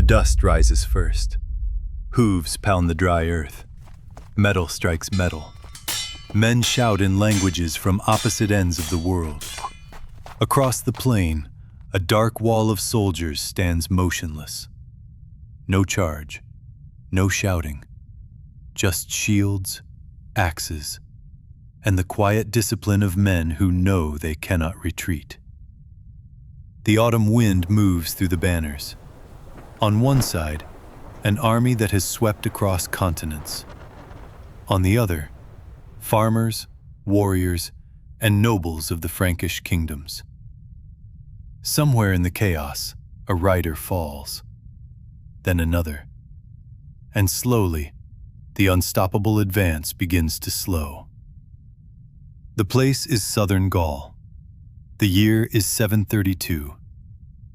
dust rises first. Hooves pound the dry earth. Metal strikes metal. Men shout in languages from opposite ends of the world. Across the plain, a dark wall of soldiers stands motionless. No charge, no shouting, just shields, axes, and the quiet discipline of men who know they cannot retreat. The autumn wind moves through the banners. On one side, an army that has swept across continents. On the other, farmers, warriors, and nobles of the Frankish kingdoms. Somewhere in the chaos, a rider falls, then another, and slowly, the unstoppable advance begins to slow. The place is southern Gaul. The year is 732,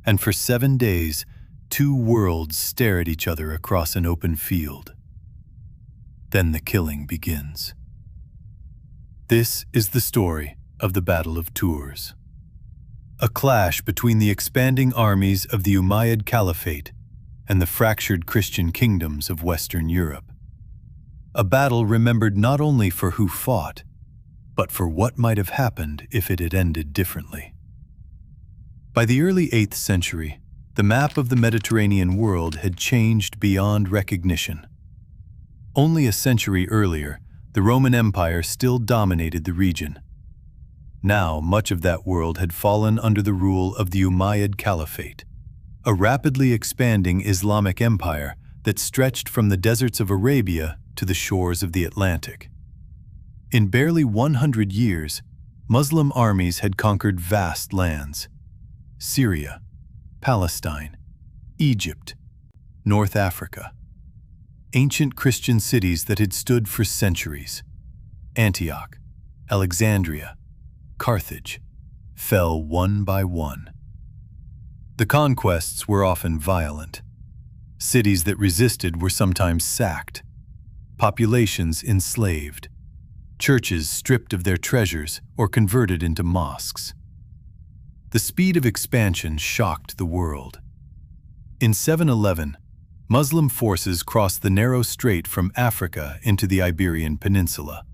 and for 7 days, two worlds stare at each other across an open field. Then the killing begins. This is the story of the Battle of Tours. A clash between the expanding armies of the Umayyad Caliphate and the fractured Christian kingdoms of Western Europe. A battle remembered not only for who fought, but for what might have happened if it had ended differently. By the early 8th century, the map of the Mediterranean world had changed beyond recognition. Only a century earlier, the Roman Empire still dominated the region. Now, much of that world had fallen under the rule of the Umayyad Caliphate, a rapidly expanding Islamic empire that stretched from the deserts of Arabia to the shores of the Atlantic. In barely 100 years, Muslim armies had conquered vast lands: Syria, Palestine, Egypt, North Africa. Ancient Christian cities that had stood for centuries, Antioch, Alexandria, Carthage, fell one by one. The conquests were often violent. Cities that resisted were sometimes sacked, populations enslaved, churches stripped of their treasures or converted into mosques. The speed of expansion shocked the world. In 711, Muslim forces crossed the narrow strait from Africa into the Iberian Peninsula.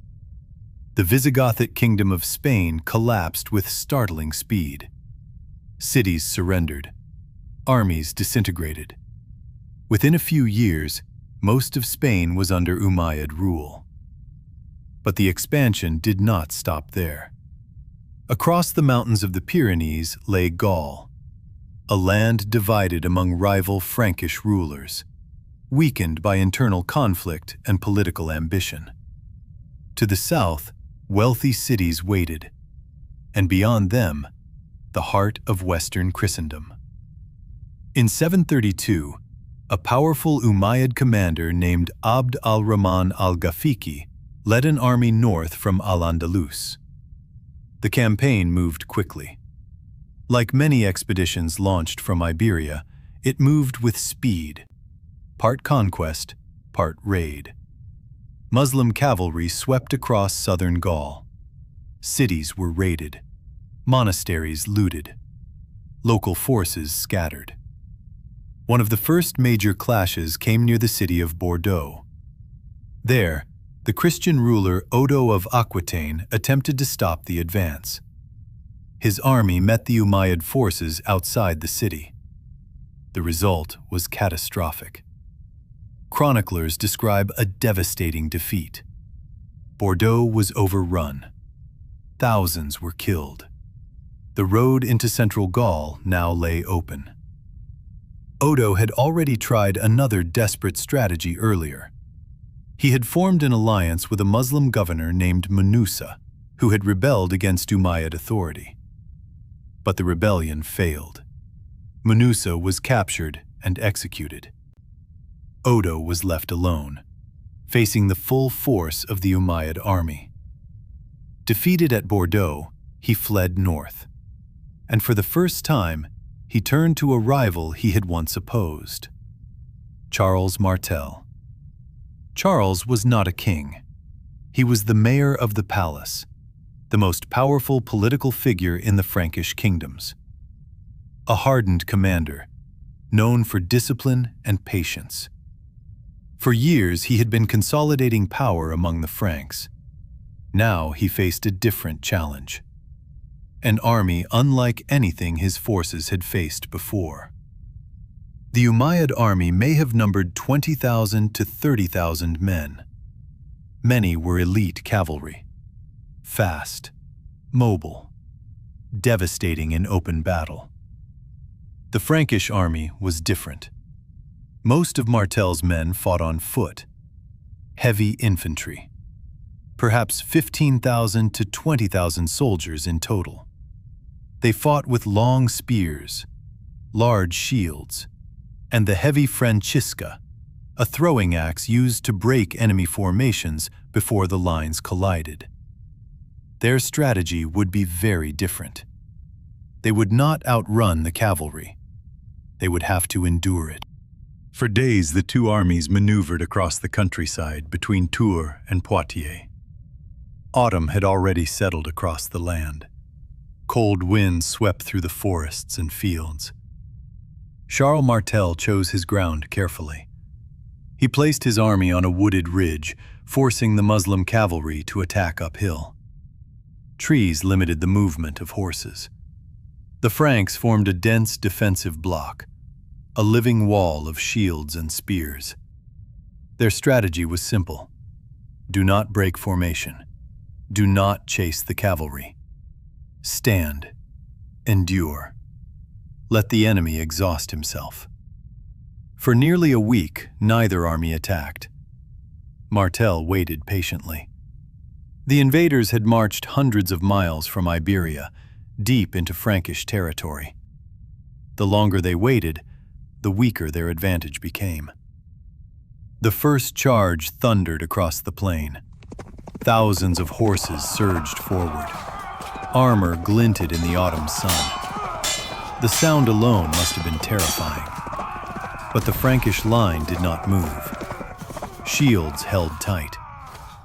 The Visigothic kingdom of Spain collapsed with startling speed. Cities surrendered. Armies disintegrated. Within a few years, most of Spain was under Umayyad rule. But the expansion did not stop there. Across the mountains of the Pyrenees lay Gaul, a land divided among rival Frankish rulers, weakened by internal conflict and political ambition. To the south, wealthy cities waited, and beyond them, the heart of Western Christendom. In 732, a powerful Umayyad commander named Abd al-Rahman al-Ghafiqi led an army north from Al-Andalus. The campaign moved quickly. Like many expeditions launched from Iberia, it moved with speed, part conquest, part raid. Muslim cavalry swept across southern Gaul. Cities were raided, monasteries looted, local forces scattered. One of the first major clashes came near the city of Bordeaux. There, the Christian ruler Odo of Aquitaine attempted to stop the advance. His army met the Umayyad forces outside the city. The result was catastrophic. Chroniclers describe a devastating defeat. Bordeaux was overrun. Thousands were killed. The road into central Gaul now lay open. Odo had already tried another desperate strategy earlier. He had formed an alliance with a Muslim governor named Munusa, who had rebelled against Umayyad authority. But the rebellion failed. Munusa was captured and executed. Odo was left alone, facing the full force of the Umayyad army. Defeated at Bordeaux, he fled north, and for the first time, he turned to a rival he had once opposed: Charles Martel. Charles was not a king. He was the mayor of the palace, the most powerful political figure in the Frankish kingdoms. A hardened commander, known for discipline and patience. For years, he had been consolidating power among the Franks. Now he faced a different challenge. An army unlike anything his forces had faced before. The Umayyad army may have numbered 20,000 to 30,000 men. Many were elite cavalry, fast, mobile, devastating in open battle. The Frankish army was different. Most of Martel's men fought on foot, heavy infantry, perhaps 15,000 to 20,000 soldiers in total. They fought with long spears, large shields, and the heavy Francisca, a throwing axe used to break enemy formations before the lines collided. Their strategy would be very different. They would not outrun the cavalry. They would have to endure it. For days, the two armies maneuvered across the countryside between Tours and Poitiers. Autumn had already settled across the land. Cold winds swept through the forests and fields. Charles Martel chose his ground carefully. He placed his army on a wooded ridge, forcing the Muslim cavalry to attack uphill. Trees limited the movement of horses. The Franks formed a dense defensive block, a living wall of shields and spears. Their strategy was simple. Do not break formation. Do not chase the cavalry. Stand. Endure. Let the enemy exhaust himself. For nearly a week, neither army attacked. Martel waited patiently. The invaders had marched hundreds of miles from Iberia, deep into Frankish territory. The longer they waited, the weaker their advantage became. The first charge thundered across the plain. Thousands of horses surged forward. Armor glinted in the autumn sun. The sound alone must have been terrifying. But the Frankish line did not move. Shields held tight.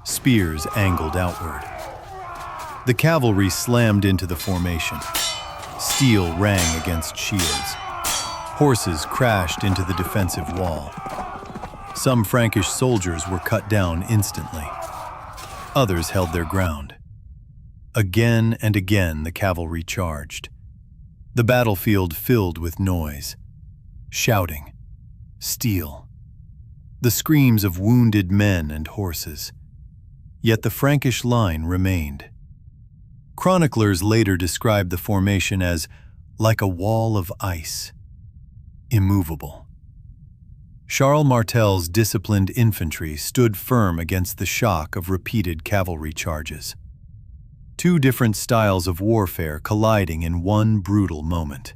Spears angled outward. The cavalry slammed into the formation. Steel rang against shields. Horses crashed into the defensive wall. Some Frankish soldiers were cut down instantly. Others held their ground. Again and again the cavalry charged. The battlefield filled with noise, shouting, steel, the screams of wounded men and horses. Yet the Frankish line remained. Chroniclers later described the formation as like a wall of ice, immovable. Charles Martel's disciplined infantry stood firm against the shock of repeated cavalry charges. Two different styles of warfare colliding in one brutal moment.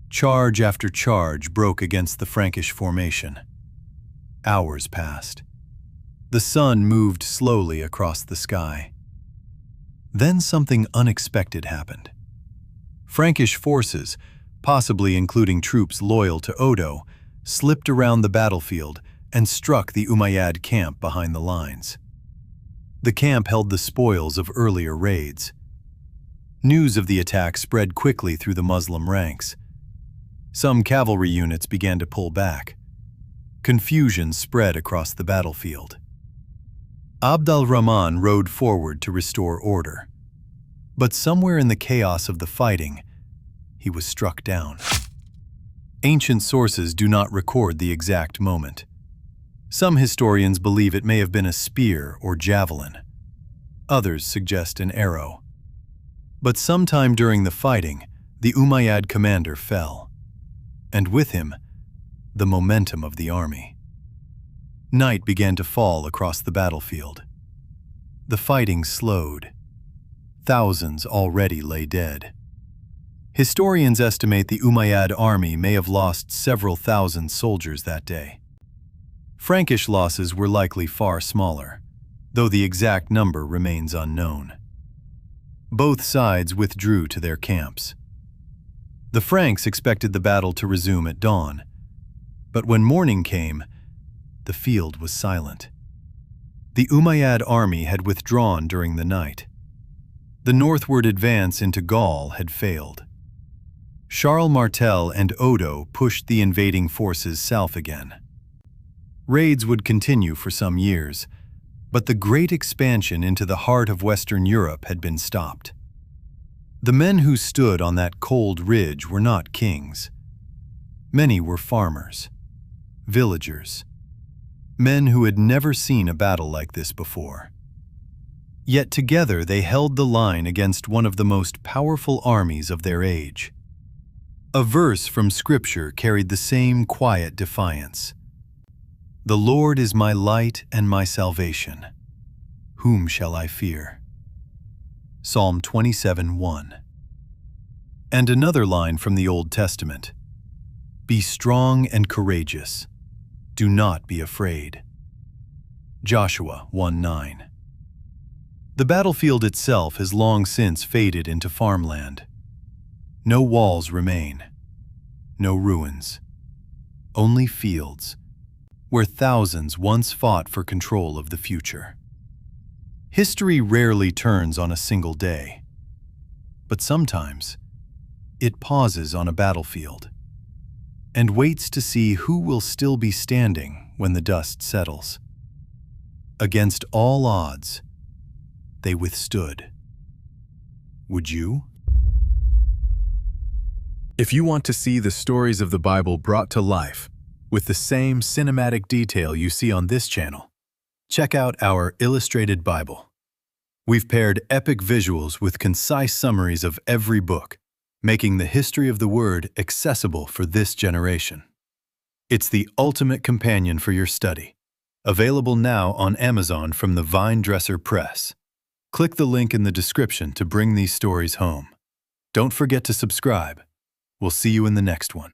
Charge after charge broke against the Frankish formation. Hours passed. The sun moved slowly across the sky. Then something unexpected happened. Frankish forces, possibly including troops loyal to Odo, slipped around the battlefield and struck the Umayyad camp behind the lines. The camp held the spoils of earlier raids. News of the attack spread quickly through the Muslim ranks. Some cavalry units began to pull back. Confusion spread across the battlefield. Abd al-Rahman rode forward to restore order. But somewhere in the chaos of the fighting, he was struck down. Ancient sources do not record the exact moment. Some historians believe it may have been a spear or javelin. Others suggest an arrow. But sometime during the fighting, the Umayyad commander fell, and with him, the momentum of the army. Night began to fall across the battlefield. The fighting slowed. Thousands already lay dead. Historians estimate the Umayyad army may have lost several thousand soldiers that day. Frankish losses were likely far smaller, though the exact number remains unknown. Both sides withdrew to their camps. The Franks expected the battle to resume at dawn, but when morning came, the field was silent. The Umayyad army had withdrawn during the night. The northward advance into Gaul had failed. Charles Martel and Odo pushed the invading forces south again. Raids would continue for some years, but the great expansion into the heart of Western Europe had been stopped. The men who stood on that cold ridge were not kings. Many were farmers, villagers, men who had never seen a battle like this before. Yet together they held the line against one of the most powerful armies of their age. A verse from Scripture carried the same quiet defiance. "The Lord is my light and my salvation. Whom shall I fear?" Psalm 27:1. And another line from the Old Testament. "Be strong and courageous. Do not be afraid." Joshua 1:9. The battlefield itself has long since faded into farmland. No walls remain, no ruins, only fields, where thousands once fought for control of the future. History rarely turns on a single day, but sometimes it pauses on a battlefield and waits to see who will still be standing when the dust settles. Against all odds, they withstood. Would you? If you want to see the stories of the Bible brought to life with the same cinematic detail you see on this channel, check out our Illustrated Bible. We've paired epic visuals with concise summaries of every book, making the history of the Word accessible for this generation. It's the ultimate companion for your study, available now on Amazon from the Vinedresser Press. Click the link in the description to bring these stories home. Don't forget to subscribe. We'll see you in the next one.